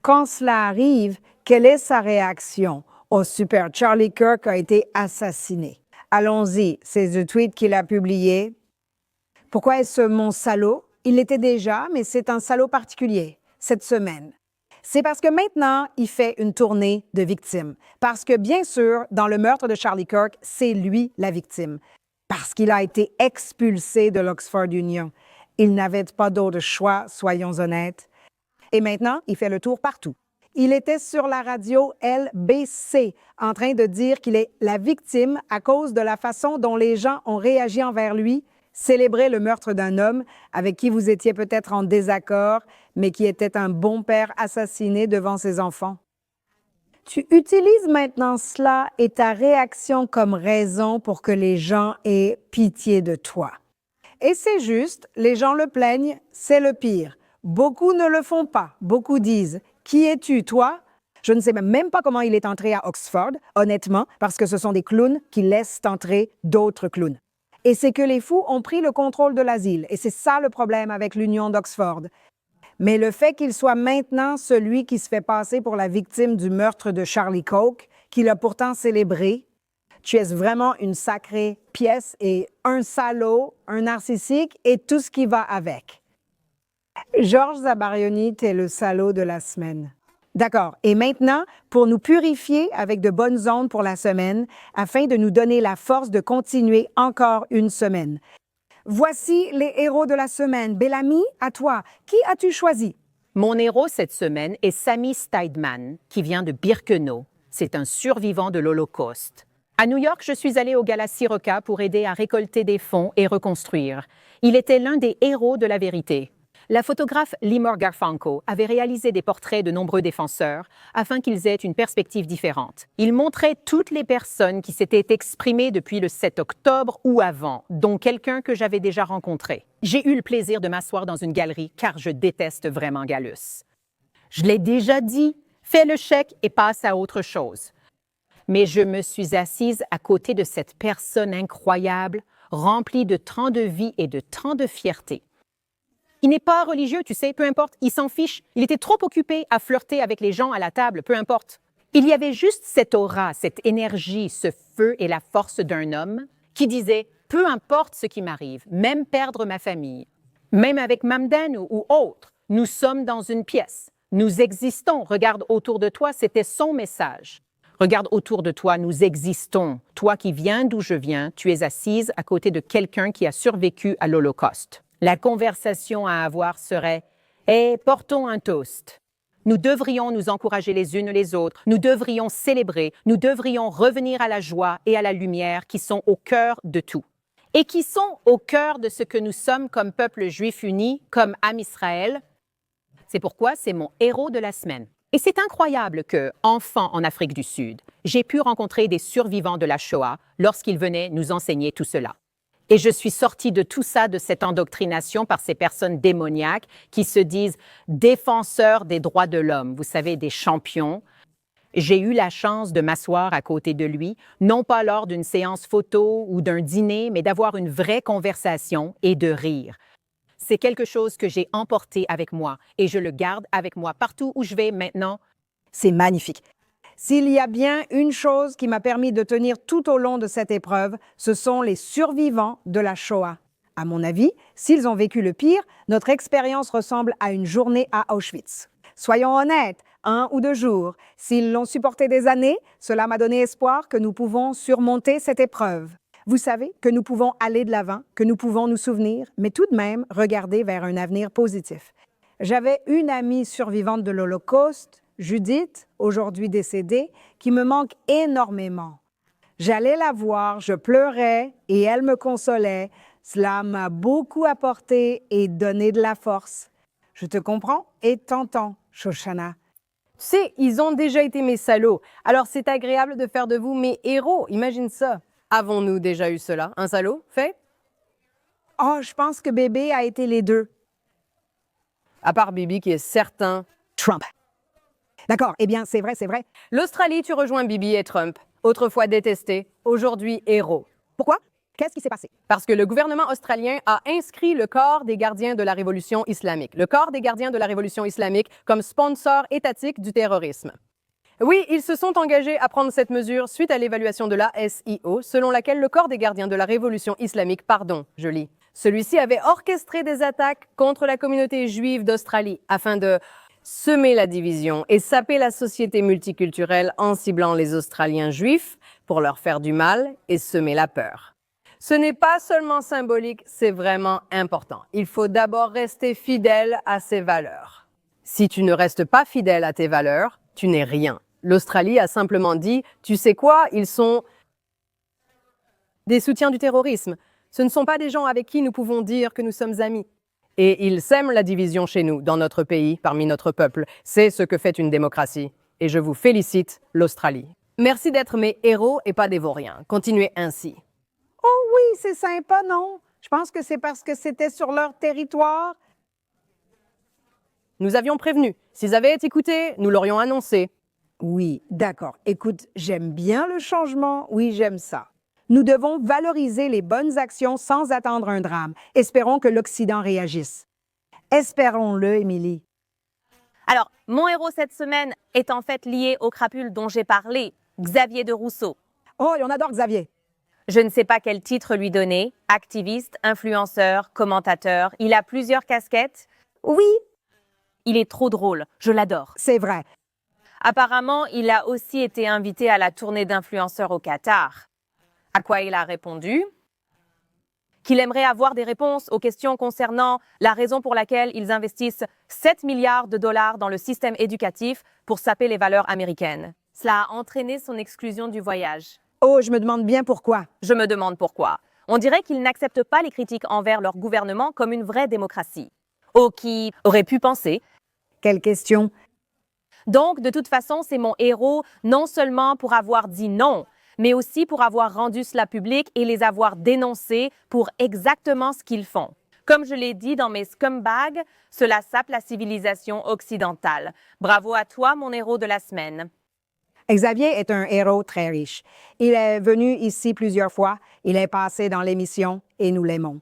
quand cela arrive, quelle est sa réaction? Oh super, Charlie Kirk a été assassiné. Allons-y, c'est le tweet qu'il a publié. Pourquoi est-ce mon salaud? Il l'était déjà, mais c'est un salaud particulier, cette semaine. C'est parce que maintenant, il fait une tournée de victimes. Parce que, bien sûr, dans le meurtre de Charlie Kirk, c'est lui la victime. Parce qu'il a été expulsé de l'Oxford Union. Il n'avait pas d'autre choix, soyons honnêtes. Et maintenant, il fait le tour partout. Il était sur la radio LBC en train de dire qu'il est la victime à cause de la façon dont les gens ont réagi envers lui, célébrer le meurtre d'un homme avec qui vous étiez peut-être en désaccord, mais qui était un bon père assassiné devant ses enfants. Tu utilises maintenant cela et ta réaction comme raison pour que les gens aient pitié de toi. Et c'est juste, les gens le plaignent, c'est le pire. Beaucoup ne le font pas. Beaucoup disent « Qui es-tu, toi? » Je ne sais même pas comment il est entré à Oxford, honnêtement, parce que ce sont des clowns qui laissent entrer d'autres clowns. Et c'est que les fous ont pris le contrôle de l'asile. Et c'est ça le problème avec l'Union d'Oxford. Mais le fait qu'il soit maintenant celui qui se fait passer pour la victime du meurtre de Charlie Kirk, qu'il a pourtant célébré, tu es vraiment une sacrée pièce et un salaud, un narcissique et tout ce qui va avec. George Zabarioni, t'es le salaud de la semaine. D'accord. Et maintenant, pour nous purifier avec de bonnes ondes pour la semaine, afin de nous donner la force de continuer encore une semaine. Voici les héros de la semaine. Bellamy, à toi. Qui as-tu choisi? Mon héros cette semaine est Sammy Steidman, qui vient de Birkenau. C'est un survivant de l'Holocauste. À New York, je suis allée au Gala Siroca pour aider à récolter des fonds et reconstruire. Il était l'un des héros de la vérité. La photographe Limor Garfunkel avait réalisé des portraits de nombreux défenseurs afin qu'ils aient une perspective différente. Il montrait toutes les personnes qui s'étaient exprimées depuis le 7 octobre ou avant, dont quelqu'un que j'avais déjà rencontré. J'ai eu le plaisir de m'asseoir dans une galerie car je déteste vraiment Gallus. Je l'ai déjà dit, fais le chèque et passe à autre chose. Mais je me suis assise à côté de cette personne incroyable, remplie de tant de vie et de tant de fierté. Il n'est pas religieux, tu sais, peu importe, il s'en fiche. Il était trop occupé à flirter avec les gens à la table, peu importe. Il y avait juste cette aura, cette énergie, ce feu et la force d'un homme qui disait « Peu importe ce qui m'arrive, même perdre ma famille, même avec Mamdan ou autre, nous sommes dans une pièce. Nous existons, regarde autour de toi, c'était son message. Regarde autour de toi, nous existons. Toi qui viens d'où je viens, tu es assise à côté de quelqu'un qui a survécu à l'Holocauste. La conversation à avoir serait « Hey, portons un toast. Nous devrions nous encourager les unes les autres, nous devrions célébrer, nous devrions revenir à la joie et à la lumière qui sont au cœur de tout. Et qui sont au cœur de ce que nous sommes comme peuple juif uni, comme âme Israël. C'est pourquoi c'est mon héros de la semaine. Et c'est incroyable que, enfant en Afrique du Sud, j'ai pu rencontrer des survivants de la Shoah lorsqu'ils venaient nous enseigner tout cela. Et je suis sortie de tout ça, de cette endoctrination par ces personnes démoniaques qui se disent défenseurs des droits de l'homme, vous savez, des champions. J'ai eu la chance de m'asseoir à côté de lui, non pas lors d'une séance photo ou d'un dîner, mais d'avoir une vraie conversation et de rire. C'est quelque chose que j'ai emporté avec moi et je le garde avec moi partout où je vais maintenant. C'est magnifique. S'il y a bien une chose qui m'a permis de tenir tout au long de cette épreuve, ce sont les survivants de la Shoah. À mon avis, s'ils ont vécu le pire, notre expérience ressemble à une journée à Auschwitz. Soyons honnêtes, 1 ou 2 jours. S'ils l'ont supporté des années, cela m'a donné espoir que nous pouvons surmonter cette épreuve. Vous savez que nous pouvons aller de l'avant, que nous pouvons nous souvenir, mais tout de même regarder vers un avenir positif. J'avais une amie survivante de l'Holocauste, Judith, aujourd'hui décédée, qui me manque énormément. J'allais la voir, je pleurais et elle me consolait. Cela m'a beaucoup apporté et donné de la force. Je te comprends et t'entends, Shoshana. Tu sais, ils ont déjà été mes salauds. Alors c'est agréable de faire de vous mes héros. Imagine ça. Avons-nous déjà eu cela? Un salaud? Fait? Oh, je pense que bébé a été les deux. À part Bibi qui est certain. Trump. D'accord, eh bien, c'est vrai, c'est vrai. L'Australie, tu rejoins Bibi et Trump. Autrefois détesté, aujourd'hui héros. Pourquoi? Qu'est-ce qui s'est passé? Parce que le gouvernement australien a inscrit le corps des gardiens de la Révolution islamique, le corps des gardiens de la Révolution islamique comme sponsor étatique du terrorisme. Oui, ils se sont engagés à prendre cette mesure suite à l'évaluation de la SIO, selon laquelle le corps des gardiens de la Révolution islamique, je lis, celui-ci avait orchestré des attaques contre la communauté juive d'Australie afin de semer la division et saper la société multiculturelle en ciblant les Australiens juifs pour leur faire du mal et semer la peur. Ce n'est pas seulement symbolique, c'est vraiment important. Il faut d'abord rester fidèle à ses valeurs. Si tu ne restes pas fidèle à tes valeurs, tu n'es rien. L'Australie a simplement dit, tu sais quoi, ils sont des soutiens du terrorisme. Ce ne sont pas des gens avec qui nous pouvons dire que nous sommes amis. Et ils sèment la division chez nous, dans notre pays, parmi notre peuple. C'est ce que fait une démocratie. Et je vous félicite, l'Australie. Merci d'être mes héros et pas des vauriens. Continuez ainsi. Oh oui, c'est sympa, non? Je pense que c'est parce que c'était sur leur territoire. Nous avions prévenu. S'ils avaient été écoutés, nous l'aurions annoncé. Oui, d'accord. Écoute, j'aime bien le changement. Oui, j'aime ça. Nous devons valoriser les bonnes actions sans attendre un drame. Espérons que l'Occident réagisse. Espérons-le, Émilie. Alors, mon héros cette semaine est en fait lié au crapule dont j'ai parlé, Xavier de Rousseau. Oh, et on adore Xavier. Je ne sais pas quel titre lui donner. Activiste, influenceur, commentateur. Il a plusieurs casquettes. Oui, il est trop drôle. Je l'adore. C'est vrai. Apparemment, il a aussi été invité à la tournée d'influenceurs au Qatar. À quoi il a répondu qu'il aimerait avoir des réponses aux questions concernant la raison pour laquelle ils investissent 7 milliards de dollars dans le système éducatif pour saper les valeurs américaines. Cela a entraîné son exclusion du voyage. Oh, je me demande bien pourquoi. Je me demande pourquoi. On dirait qu'ils n'acceptent pas les critiques envers leur gouvernement comme une vraie démocratie. Oh, qui aurait pu penser. Quelle question? Donc, de toute façon, c'est mon héros, non seulement pour avoir dit non, mais aussi pour avoir rendu cela public et les avoir dénoncés pour exactement ce qu'ils font. Comme je l'ai dit dans mes scumbags, cela sape la civilisation occidentale. Bravo à toi, mon héros de la semaine. Xavier est un héros très riche. Il est venu ici plusieurs fois, il est passé dans l'émission et nous l'aimons.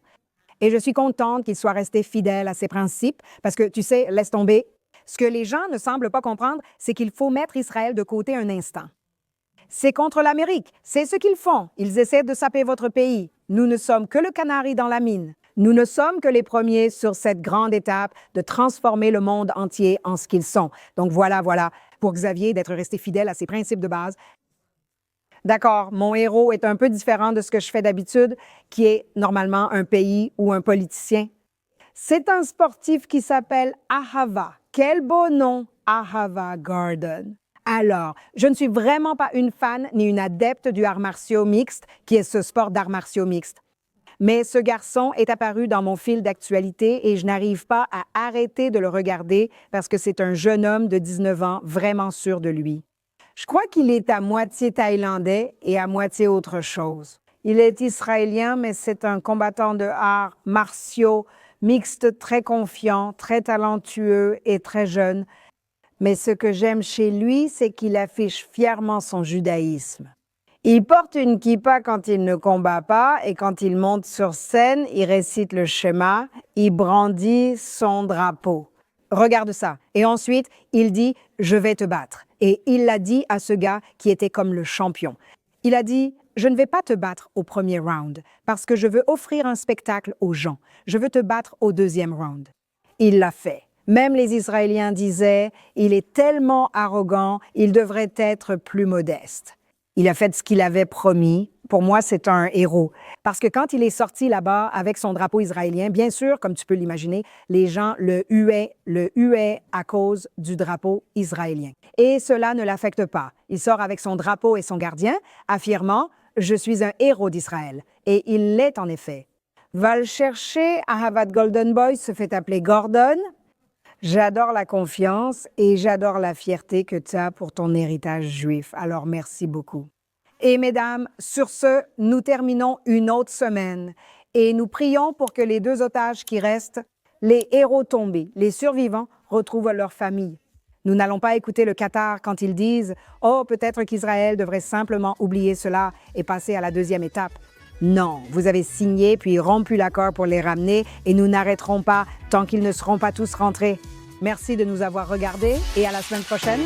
Et je suis contente qu'il soit resté fidèle à ses principes parce que, tu sais, laisse tomber. Ce que les gens ne semblent pas comprendre, c'est qu'il faut mettre Israël de côté un instant. C'est contre l'Amérique, c'est ce qu'ils font. Ils essaient de saper votre pays. Nous ne sommes que le canari dans la mine. Nous ne sommes que les premiers sur cette grande étape de transformer le monde entier en ce qu'ils sont. Donc voilà, pour Xavier d'être resté fidèle à ses principes de base. D'accord, mon héros est un peu différent de ce que je fais d'habitude, qui est normalement un pays ou un politicien. C'est un sportif qui s'appelle Ahava. Quel beau nom, Ahava Garden. Alors, je ne suis vraiment pas une fan ni une adepte du art martiaux mixte, qui est ce sport d'art martiaux mixte. Mais ce garçon est apparu dans mon fil d'actualité et je n'arrive pas à arrêter de le regarder parce que c'est un jeune homme de 19 ans vraiment sûr de lui. Je crois qu'il est à moitié thaïlandais et à moitié autre chose. Il est israélien, mais c'est un combattant de arts martiaux, mixte, très confiant, très talentueux et très jeune. Mais ce que j'aime chez lui, c'est qu'il affiche fièrement son judaïsme. Il porte une kippa quand il ne combat pas et quand il monte sur scène, il récite le schéma, il brandit son drapeau. Regarde ça. Et ensuite, il dit « Je vais te battre ». Et il l'a dit à ce gars qui était comme le champion. Il a dit « Je ne vais pas te battre au premier round parce que je veux offrir un spectacle aux gens. Je veux te battre au deuxième round ». Il l'a fait. Même les Israéliens disaient « Il est tellement arrogant, il devrait être plus modeste ». Il a fait ce qu'il avait promis. Pour moi, c'est un héros. Parce que quand il est sorti là-bas avec son drapeau israélien, bien sûr, comme tu peux l'imaginer, les gens le huaient à cause du drapeau israélien. Et cela ne l'affecte pas. Il sort avec son drapeau et son gardien, affirmant « Je suis un héros d'Israël ». Et il l'est en effet. Va le chercher, Ahavat Golden Boy se fait appeler Gordon. J'adore la confiance et j'adore la fierté que tu as pour ton héritage juif. Alors, merci beaucoup. Et mesdames, sur ce, nous terminons une autre semaine et nous prions pour que les 2 otages qui restent, les héros tombés, les survivants, retrouvent leur famille. Nous n'allons pas écouter le Qatar quand ils disent « Oh, peut-être qu'Israël devrait simplement oublier cela et passer à la 2e étape ». Non, vous avez signé puis rompu l'accord pour les ramener et nous n'arrêterons pas tant qu'ils ne seront pas tous rentrés. Merci de nous avoir regardés et à la semaine prochaine.